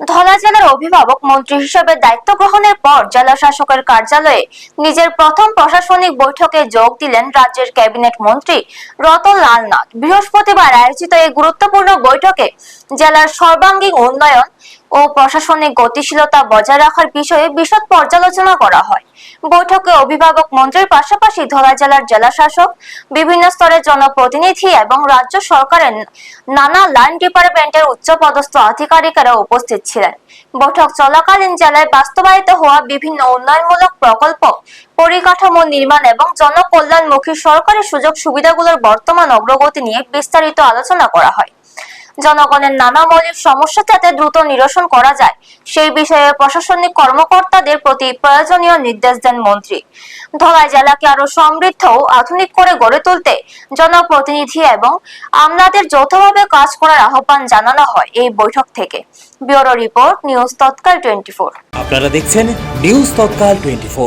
ধলাই জেলার অভিভাবক মন্ত্রী হিসেবে দায়িত্ব গ্রহণের পর জেলা শাসকের কার্যালয়ে নিজের প্রথম প্রশাসনিক বৈঠকে যোগ দিলেন রাজ্যের ক্যাবিনেট মন্ত্রী রতন লাল নাথ। বৃহস্পতিবার আয়োজিত এই গুরুত্বপূর্ণ বৈঠকে জেলার সর্বাঙ্গীন উন্নয়ন ও প্রশাসনিক গতিশীলতা বজায় রাখার বিষয়ে বিশদ পর্যালোচনা করা হয়। বৈঠকে অভিভাবক মন্ত্রীর পাশাপাশি ধলাই জেলার জেলা শাসক, বিভিন্ন স্তরের জনপ্রতিনিধি এবং রাজ্য সরকারের নানা লাইন ডিপার্টমেন্টের উচ্চপদস্থ আধিকারিকেরা উপস্থিত ছিলেন। বৈঠক চলাকালীন জেলায় বাস্তবায়িত হওয়া বিভিন্ন উন্নয়নমূলক প্রকল্প, পরিকাঠামো নির্মাণ এবং জনকল্যাণমুখী সরকারি সুযোগ সুবিধাগুলোর বর্তমান অগ্রগতি নিয়ে বিস্তারিত আলোচনা করা হয়। জনগণের নানা মৌলিক সমস্যা যাতে দ্রুত নিরসন করা যায় সেই বিষয়ে প্রশাসনিক কর্মকর্তাদের প্রতি প্রয়োজনীয় নির্দেশ দেন মন্ত্রী। ধলাই জেলাকে আরো সমৃদ্ধ ও আধুনিক করে গড়ে তুলতে জনপ্রতিনিধি এবং আমলাদের যৌথভাবে কাজ করার আহ্বান জানানো হয় এই বৈঠক থেকে। ব্যুরো রিপোর্ট, নিউজ তৎকাল 24। আপনারা দেখছেন নিউজ তৎকাল 24।